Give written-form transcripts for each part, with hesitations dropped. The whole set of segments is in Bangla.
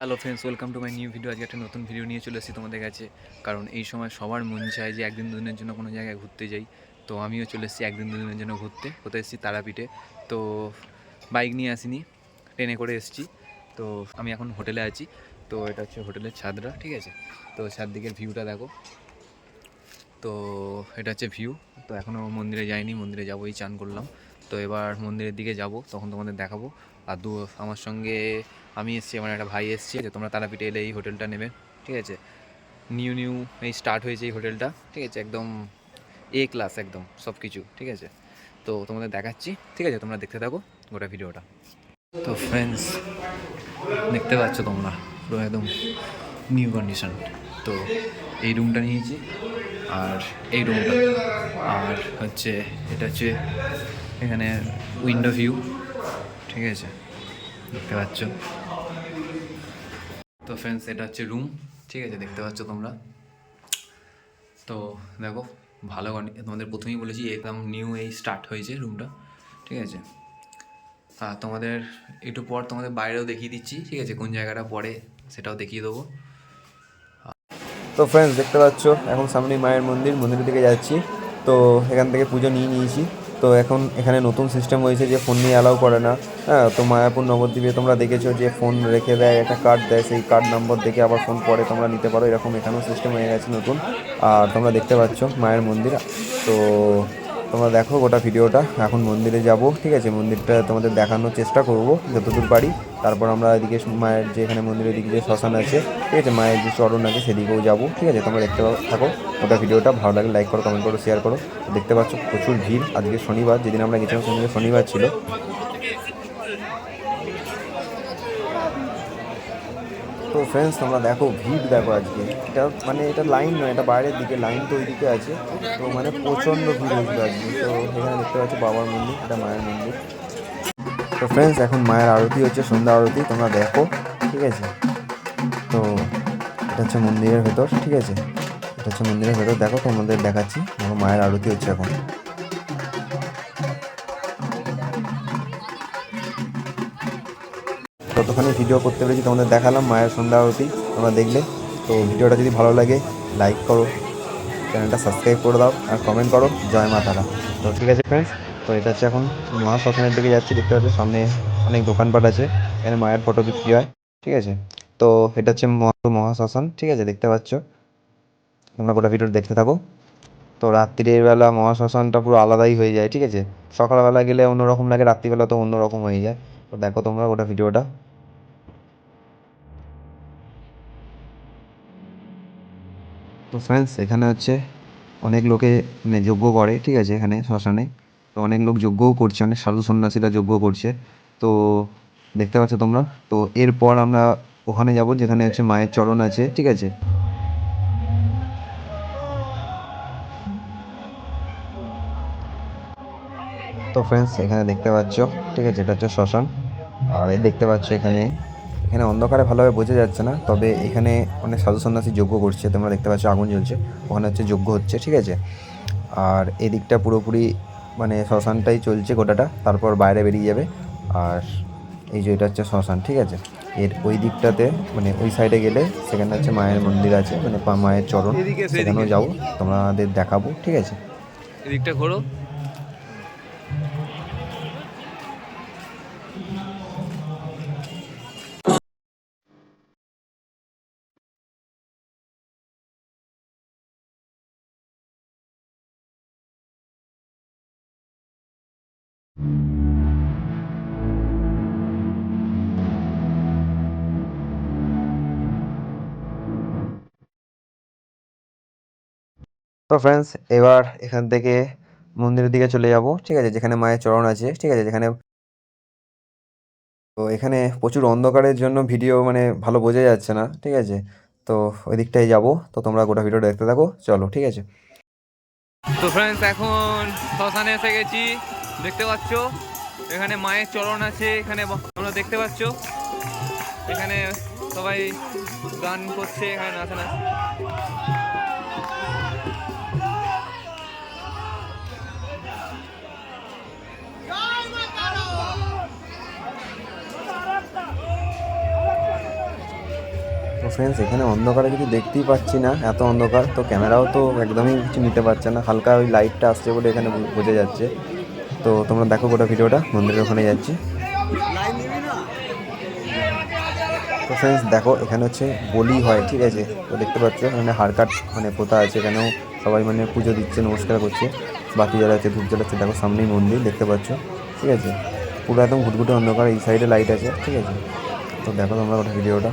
Hello friends, welcome to my new video. আজকে একটা নতুন ভিডিও নিয়ে চলে এসেছি তোমাদের কাছে। কারণ এই সময় সবার মন চায় যে একদিন দুদিনের জন্য কোনো জায়গায় ঘুরতে যাই। তো আমিও চলে এসেছি একদিন দুদিনের জন্য ঘুরতে। কোথায় এসেছি? তারাপীঠে। তো বাইক নিয়ে আসিনি, ট্রেনে করে এসেছি। তো আমি এখন হোটেলে আছি। তো এটা হচ্ছে হোটেলের ছাদরা, ঠিক আছে? তো ছাদ দিকের ভিউটা দেখো। তো এটা হচ্ছে ভিউ। তো এখনও মন্দিরে যাইনি, মন্দিরে যাবো, এই চান করলাম। তো এবার মন্দিরের দিকে যাব, তখন তোমাদের দেখাবো। আর আমার সঙ্গে আমি এসেছি, আমার একটা ভাই এসছে। যে তোমরা তারাপীঠে এলে এই হোটেলটা নেবে, ঠিক আছে? নিউ এই স্টার্ট হয়েছে এই হোটেলটা, ঠিক আছে? একদম এ ক্লাস, একদম সব কিছু, ঠিক আছে? তো তোমাদের দেখাচ্ছি, ঠিক আছে? তোমরা দেখতে থাকো গোটা ভিডিওটা। তো ফ্রেন্ডস, দেখতে পাচ্ছ তোমরা পুরো একদম নিউ কন্ডিশন। তো এই রুমটা নিয়েছি, আর এই রুমটা, আর হচ্ছে এটা হচ্ছে এখানে উইন্ডো ভিউ, ঠিক আছে? দেখতে পাচ্ছ। তো ফ্রেন্ডস, এটা হচ্ছে রুম, ঠিক আছে? দেখতে পাচ্ছ তোমরা। তো দেখো, ভালো তোমাদের প্রথমেই বলেছি একদম নিউ এই স্টার্ট হয়েছে রুমটা, ঠিক আছে? আর তোমাদের একটু পর তোমাদের বাইরেও দেখিয়ে দিচ্ছি, ঠিক আছে? কোন জায়গাটা পড়ে সেটাও দেখিয়ে দেবো। তো ফ্রেন্ডস, দেখতে পাচ্ছ এখন সামনেই মায়ের মন্দিরের দিকে যাচ্ছি। তো এখান থেকে পুজো নিয়ে নিয়েছি। তো এখন এখানে নতুন সিস্টেম হয়েছে যে ফোন নিয়ে অ্যালাউ করে না। হ্যাঁ, তো মায়াপুর নবদ্বীপে তোমরা দেখেছো যে ফোন রেখে দেয়, একটা কার্ড দেয়, সেই কার্ড নম্বর দেখে আবার ফোন পরে তোমরা নিতে পারো। এরকম এখানেও সিস্টেম হয়ে গেছে নতুন। আর তোমরা দেখতে পাচ্ছ মায়ের মন্দির। তো তোমরা দেখো গোটা ভিডিওটা। এখন মন্দিরে যাব, ঠিক আছে? মন্দিরটা তোমাদের দেখানোর চেষ্টা করব যতদূর পারি। তারপর আমরা এদিকে মায়ের যে এখানে মন্দিরের দিকে যে শ্মশান আছে, ঠিক আছে, মায়ের যে চরণ আছে সেদিকেও যাবো, ঠিক আছে? তোমরা দেখতে থাকো গোটা ভিডিওটা। ভালো লাগলে লাইক করো, কমেন্ট করো, শেয়ার করো। দেখতে পাচ্ছ প্রচুর ভিড়। আজকে শনিবার, যেদিন আমরা গেছিলাম সেদিন শনিবার ছিল। তো ফ্রেন্ডস, তোমরা দেখো ভিড় দেখো আজকে। এটা মানে এটা লাইন নয়, এটা বাইরের দিকে, লাইন তো ওই দিকে আছে। তো মানে প্রচণ্ড ভিড় হয়েছিল আজকে। তো এখানে দেখতে পাচ্ছ বাবার মন্দির, এটা মায়ের মন্দির। তো ফ্রেন্ডস, এখন মায়ের আরতি হচ্ছে, সন্ধ্যা আরতি, তোমরা দেখো, ঠিক আছে? তো এটা হচ্ছে মন্দিরের ভেতর, ঠিক আছে? এটা হচ্ছে মন্দিরের ভেতর, দেখো তোমাদের দেখাচ্ছি। দেখো মায়ের আরতি হচ্ছে এখন। ততক্ষণে ভিডিও করতে পেরেছি, তোমাদের দেখালাম মায়ের সন্ধ্যা আরতি, তোমরা দেখলে। তো ভিডিওটা যদি ভালো লাগে লাইক করো, চ্যানেলটা সাবস্ক্রাইব করে দাও, আর কমেন্ট করো। জয় মা তারা। তো ঠিক আছে ফ্রেন্ডস, তো এটা হচ্ছে এখন মহাশ্মশানের দিকে যাচ্ছি। দেখতে পাচ্ছি সামনে অনেক দোকানপাট আছে, এখানে মায়ের ফটো বিক্রি হয়, ঠিক আছে? তো এটা হচ্ছে মহাশ্মশান, ঠিক আছে? দেখতে পাচ্ছ। তোমরা গোটা ভিডিও দেখতে থাকো। তো রাত্রির বেলা মহাশ্মশানটা পুরো আলাদাই হয়ে যায়, ঠিক আছে? সকালবেলা গেলে অন্যরকম লাগে, রাত্রিবেলা তো অন্যরকম হয়ে যায়। তো দেখো তোমরা গোটা ভিডিওটা। তো ফ্রেন্ডস, এখানে হচ্ছে অনেক লোকে মানে যজ্ঞ করে, ঠিক আছে? এখানে শ্মশানে তো অনেক লোক যজ্ঞও করছে, অনেক সাধু সন্ন্যাসীরা যজ্ঞ করছে। তো দেখতে পাচ্ছ তোমরা। তো এরপর আমরা ওখানে যাব যেখানে হচ্ছে মায়ের চরণ আছে, ঠিক আছে? তো ফ্রেন্ডস, এখানে দেখতে পাচ্ছ, ঠিক আছে, এটা হচ্ছে শ্মশান। আর এই দেখতে পাচ্ছ এখানে, এখানে অন্ধকারে ভালোভাবে বোঝা যাচ্ছে না, তবে এখানে অনেক সাধু সন্ন্যাসী যজ্ঞ করছে। তোমরা দেখতে পাচ্ছ আগুন জ্বলছে, ওখানে হচ্ছে যজ্ঞ হচ্ছে, ঠিক আছে? আর এদিকটা পুরোপুরি মানে শ্মশানটাই চলছে গোটাটা, তারপর বাইরে বেরিয়ে যাবে। আর এই যে এটা হচ্ছে শ্মশান, ঠিক আছে? এর ওই দিকটাতে মানে ওই সাইডে গেলে সেখানে হচ্ছে মায়ের মন্দির আছে, মানে মায়ের চরণ, এদিকে এসো, এদিকে সেখানেও এসো, যাবো, তোমাদের দেখাবো, ঠিক আছে? এদিকটা ঘোরো। তো ফ্রেন্ডস, এবার এখান থেকে মন্দিরের দিকে চলে যাব, ঠিক আছে? যেখানে মায়ের চরণ আছে, ঠিক আছে? যেখানে, তো এখানে প্রচুর অন্ধকারের জন্য ভিডিও মানে ভালো বোঝা যাচ্ছে না, ঠিক আছে? তো ওই দিকটাই যাবো। তো তোমরা গোটা ভিডিওটা দেখতে থাকো, চলো, ঠিক আছে? তো ফ্রেন্ডস, এখন শ্মশানে এসে গেছি। দেখতে পাচ্ছ এখানে মায়ের চরণ আছে। এখানে তোমরা দেখতে পাচ্ছ এখানে সবাই গান করছে, এখানে নাচানাচি। তো ফ্রেন্ডস এখানে অন্ধকারে কিছু দেখতেই পাচ্ছি না, এত অন্ধকার। তো ক্যামেরাও তো একদমই কিছু নিতে পারছে না, হালকা ওই লাইটটা আসছে বলে এখানে বোঝা যাচ্ছে। তো তোমরা দেখো গোটা ভিডিওটা, মন্দিরের ওখানে যাচ্ছি। তো ফ্রেন্ডস দেখো এখানে হচ্ছে বলি হয়, ঠিক আছে। তো দেখতে পাচ্ছ এখানে হার কাট মানে পোতা আছে, এখানেও সবাই মানে পুজো দিচ্ছে, নমস্কার করছে, বাতি জ্বালাচ্ছে, ধূপ জ্বালাচ্ছে। দেখো সামনেই মন্দির দেখতে পাচ্ছ, ঠিক আছে। পুরো একদম ঘুটঘুটে অন্ধকার, এই সাইডে লাইট আছে, ঠিক আছে। তো দেখো তোমরা গোটা ভিডিওটা।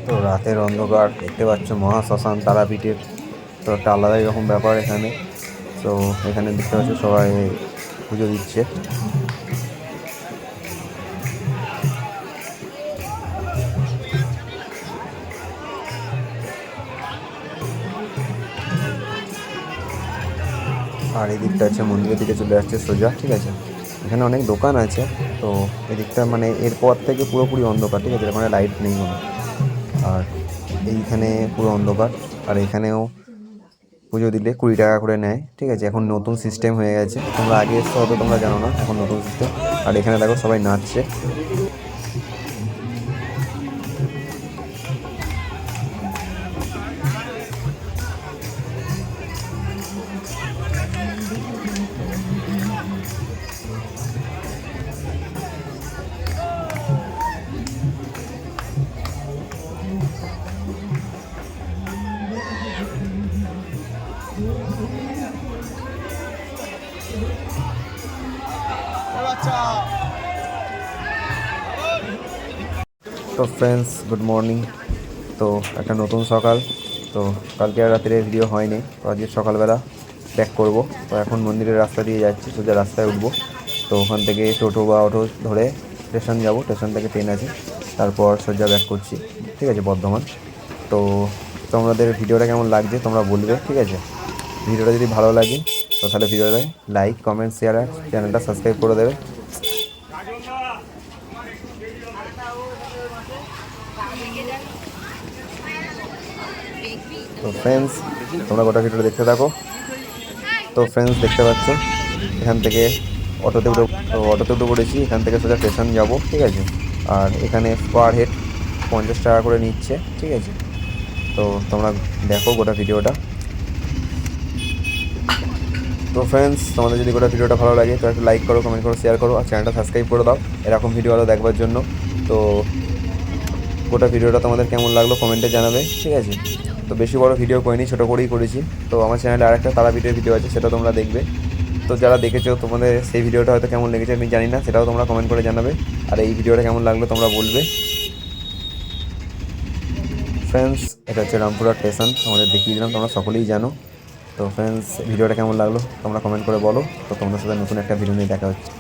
তো রাতের অন্ধকার দেখতে পাচ্ছ, মহাশ্মশান তারাপীঠের তো একটা আলাদাই রকম ব্যাপার এখানে। তো এখানে দেখতে পাচ্ছ সবাই পুজো দিচ্ছে। আর এই দিকটা আছে মন্দিরের দিকে চলে আসছে সোজা, ঠিক আছে। এখানে অনেক দোকান আছে। তো এদিকটা মানে এরপর থেকে পুরোপুরি অন্ধকার, ঠিক আছে, এখানে লাইট নেই কোনো। আর এইখানে পুরো অন্ধকার। আর এখানেও পুজো দিলে 20 টাকা করে নেয়, ঠিক আছে। এখন নতুন সিস্টেম হয়ে গেছে, তোমরা আগে এসছো হয়তো তোমরা জানো না, এখন নতুন সিস্টেম। আর এখানে দেখো সবাই নাচছে। তো ফ্রেন্ডস গুড মর্নিং। তো একটা নতুন সকাল। তো কালকে আর রাত্রে ভিডিও হয়নি, তো আজকে সকালবেলা ব্যাক করব। তো এখন মন্দিরের রাস্তা দিয়ে যাচ্ছি, সোজা রাস্তায় উঠবো। তো ওখান থেকে টোটো বা অটো ধরে স্টেশন যাব, স্টেশন থেকে ট্রেন আছে, তারপর সোজা ব্যাক করছি, ঠিক আছে, বর্ধমান। তো তোমাদের ভিডিওটা কেমন লাগছে তোমরা বলবে, ঠিক আছে। ভিডিওটা যদি ভালো লাগে তো তাহলে ভিডিওটা লাইক, কমেন্ট, শেয়ার আর চ্যানেলটা সাবস্ক্রাইব করে দেবে। তো ফ্রেন্ডস তোমরা গোটা ভিডিওটা দেখতে থাকো। তো ফ্রেন্ডস দেখতে পাচ্ছ এখান থেকে অটোতে উঠে পড়েছি, এখান থেকে সোজা স্টেশন যাব, ঠিক আছে। আর এখানে পার হেড 50 টাকা করে নিচ্ছে, ঠিক আছে। তো তোমরা দেখো গোটা ভিডিওটা। তো ফ্রেন্ডস তোমাদের যদি গোটা ভিডিওটা ভালো লাগে তো একটু লাইক করো, কমেন্ট করো, শেয়ার করো আর চ্যানেলটা সাবস্ক্রাইব করে দাও এরকম ভিডিও আরও দেখবার জন্য। তো গোটা ভিডিওটা তোমাদের কেমন লাগলো কমেন্টে জানাবে, ঠিক আছে। তো বেশি বড় ভিডিও করিনি, ছোটো করেই করেছি। তো আমার চ্যানেলে আরেকটা তারাপীঠের ভিডিও আছে, সেটা তোমরা দেখবে। তো যারা দেখেছো তোমাদের সেই ভিডিওটা হয়তো কেমন লেগেছে আমি জানি না, সেটাও তোমরা কমেন্ট করে জানাবে। আর এই ভিডিওটা কেমন লাগলো তোমরা বলবে। ফ্রেন্ডস এটা হচ্ছে রামপুরা স্টেশন, তোমাদের দেখিয়ে দিলাম, তোমরা সকলেই জানো। তো ফ্রেন্ডস ভিডিওটা কেমন লাগলো তোমরা কমেন্ট করে বলো। তো তোমাদের সাথে নতুন একটা ভিডিও নিয়ে দেখা হচ্ছে।